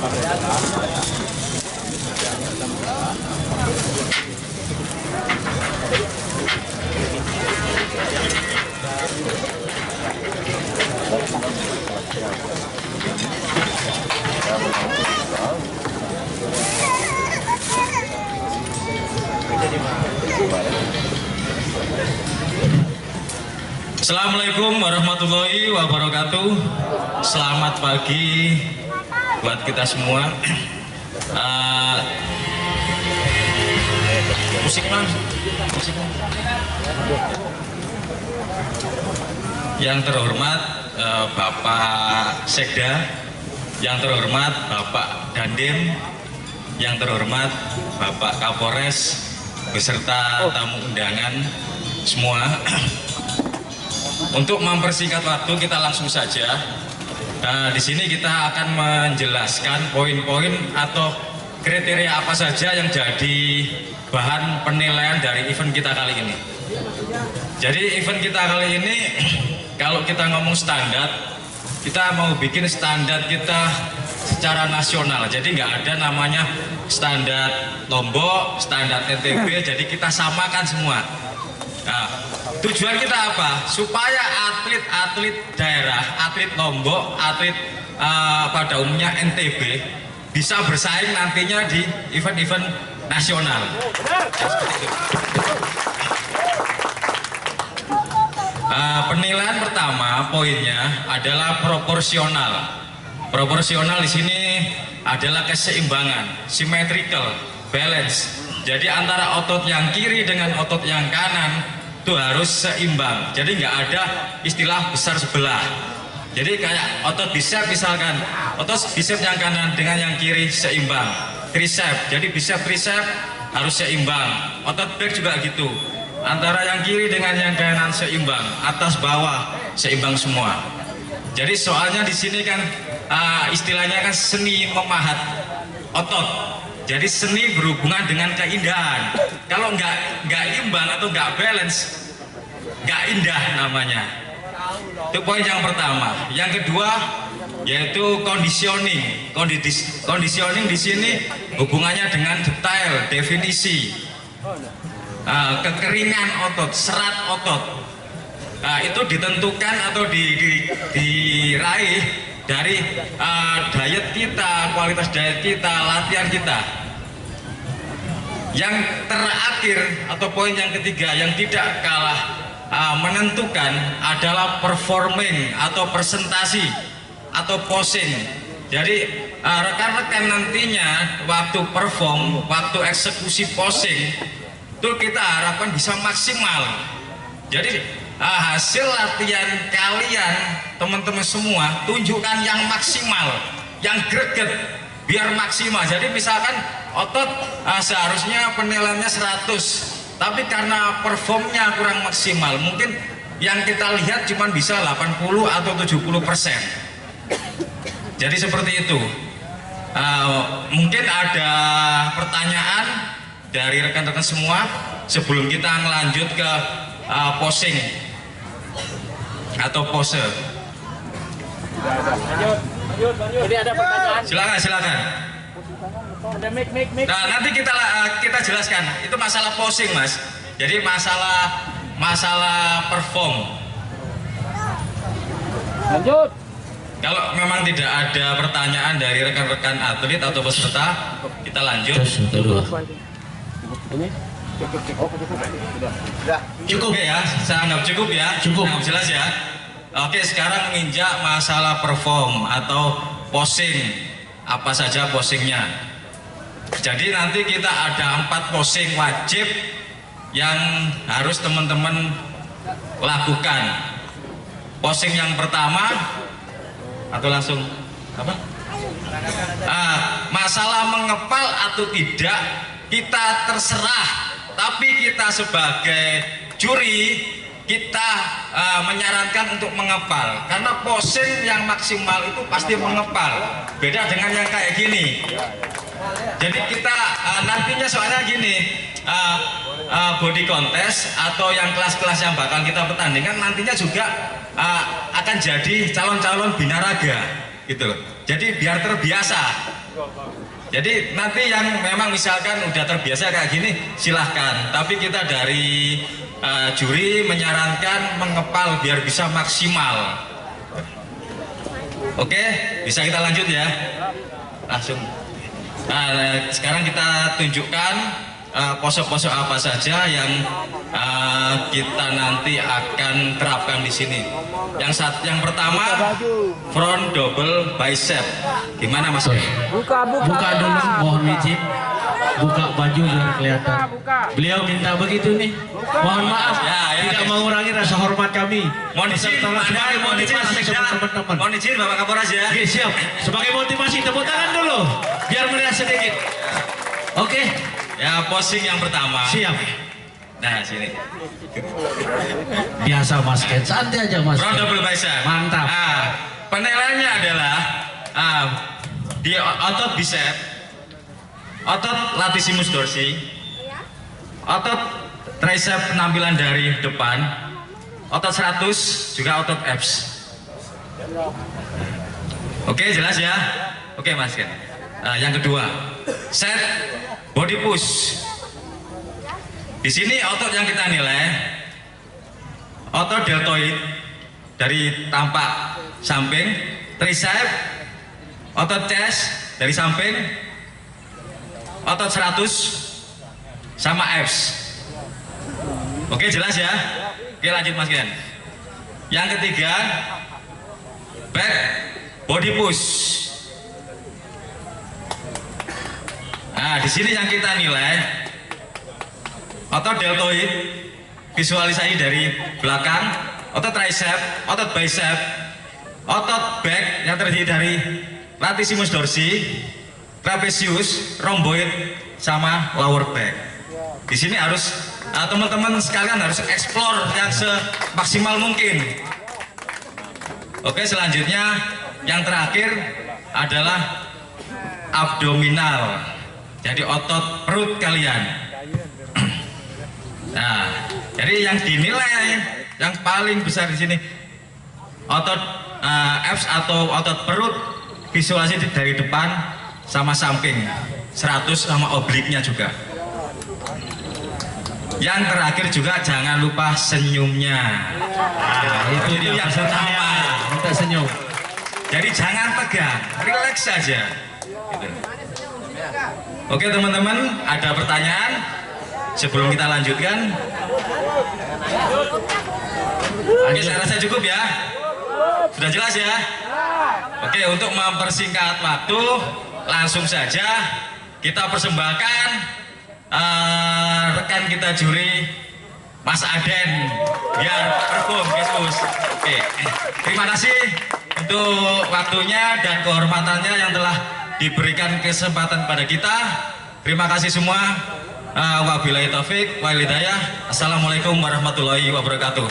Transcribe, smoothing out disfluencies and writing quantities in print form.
Assalamualaikum warahmatullahi wabarakatuh. Selamat pagi buat kita semua. Musik mas, musik. Yang terhormat Bapak Sekda, yang terhormat Bapak Dandim, yang terhormat Bapak Kapolres beserta tamu undangan semua. Untuk mempersingkat waktu, kita langsung saja. Di sini kita akan menjelaskan poin-poin atau kriteria apa saja yang jadi bahan penilaian dari event kita kali ini. Jadi event kita kali ini, kalau kita ngomong standar, kita mau bikin standar kita secara nasional. Jadi nggak ada namanya standar Lombok, standar NTB. Jadi kita samakan semua. Nah, tujuan kita apa? Supaya atlet-atlet daerah, atlet Lombok, atlet pada umumnya NTB bisa bersaing nantinya di event-event nasional. Penilaian pertama poinnya adalah proporsional. Proporsional di sini adalah keseimbangan, symmetrical, balance. Jadi antara otot yang kiri dengan otot yang kanan itu harus seimbang. Jadi nggak ada istilah besar sebelah. Jadi kayak otot bicep misalkan, otot bicep yang kanan dengan yang kiri seimbang. Tricep, jadi bicep tricep harus seimbang. Otot back juga gitu. Antara yang kiri dengan yang kanan seimbang, atas bawah seimbang semua. Jadi soalnya di sini kan istilahnya kan seni memahat otot. Jadi seni berhubungan dengan keindahan. Kalau nggak imbang atau nggak balance, nggak indah namanya. Itu poin yang pertama. Yang kedua yaitu conditioning. Conditioning di sini hubungannya dengan detail, definisi, kekeringan otot, serat otot. Itu ditentukan atau diraih dari diet kita, kualitas diet kita, latihan kita. Yang terakhir atau poin yang ketiga yang tidak kalah menentukan adalah performing atau presentasi atau posing. Jadi rekan-rekan nantinya waktu perform, waktu eksekusi posing itu kita harapkan bisa maksimal. Jadi hasil latihan kalian teman-teman semua tunjukkan yang maksimal, yang greget biar maksimal. Jadi misalkan otot seharusnya penilaiannya 100, tapi karena performnya kurang maksimal, mungkin yang kita lihat cuma bisa 80 atau 70%. Jadi seperti itu. Mungkin ada pertanyaan dari rekan-rekan semua sebelum kita melanjut ke posing atau pose. Lanjut. Jadi ada pertanyaan. Silakan. Ada mic. Nah, nanti kita jelaskan. Itu masalah posing, Mas. Jadi masalah perform. Lanjut. Kalau memang tidak ada pertanyaan dari rekan-rekan atlet atau peserta, kita lanjut. Ini Cukup ya, saya anggap cukup ya. Cukup. Nah, jelas ya. Oke, sekarang menginjak masalah perform atau posing. Apa saja posingnya? Jadi nanti kita ada 4 posing wajib yang harus teman-teman lakukan. Posing yang pertama atau langsung apa? Masalah mengepal atau tidak kita terserah. Tapi kita sebagai juri kita menyarankan untuk mengepal karena posing yang maksimal itu pasti mengepal. Beda dengan yang kayak gini. Jadi kita nantinya soalnya gini, body contest atau yang kelas-kelas yang bakal kita pertandingan nantinya juga akan jadi calon-calon binaraga. gitu loh. Jadi biar terbiasa. Jadi nanti yang memang misalkan udah terbiasa kayak gini silahkan, tapi kita dari juri menyarankan mengepal biar bisa maksimal. Oke, bisa kita lanjut ya, langsung. Nah, sekarang kita tunjukkan pose-pose apa saja yang kita nanti akan terapkan di sini. Yang pertama front double bicep. Gimana Mas? Buka Dulu, mohon izin. Buka baju biar kelihatan. Beliau minta begitu nih. Mohon maaf, Ya, tidak mengurangi rasa hormat kami. Mohon izin, Sebagai motivasi teman-teman. mohon izin Bapak Kapolres ya. Oke, siap. Sebagai motivasi tepuk tangan dulu, biar melihat sedikit. Oke, Ya, posing yang pertama. siap. Nah, sini. Biasa Mas Ken, santai aja Mas Front Ken. double bicep. Mantap. Penilaiannya adalah di otot bicep, otot latissimus dorsi, otot tricep penampilan dari depan, otot 100 juga otot abs. Oke, jelas ya? Oke Mas Ken. Yang kedua, set body push. Di sini otot yang kita nilai otot deltoid dari tampak samping, tricep, otot chest dari samping, otot 100 sama abs. Oke, jelas ya? Oke, lanjut Mas Ken. Yang ketiga, back body push. Nah, di sini yang kita nilai otot deltoid, visualisasi dari belakang, otot tricep, otot bicep, otot back yang terdiri dari latissimus dorsi, trapezius, rhomboid, sama lower back. Di sini harus teman-teman sekalian harus explore yang semaksimal mungkin. Oke, selanjutnya yang terakhir adalah abdominal. Jadi otot perut kalian. Nah, jadi yang dinilai yang paling besar di sini otot abs atau otot perut, visualisasi dari depan sama samping, 100 sama obliknya juga. Yang terakhir juga jangan lupa senyumnya. Nah, itu yang pertama. Kita senyum. Jadi jangan tegang, relax saja. Gitu. Oke teman-teman, ada pertanyaan sebelum kita lanjutkan? Oke, saya rasa cukup ya. Sudah jelas ya? Oke, untuk mempersingkat waktu, langsung saja kita persembahkan rekan kita juri Mas Aden biar perform Yesus. Oke, terima kasih untuk waktunya dan kehormatannya yang telah diberikan kesempatan pada kita. Terima kasih semua. Wabillahi taufik wal hidayah. Assalamualaikum warahmatullahi wabarakatuh.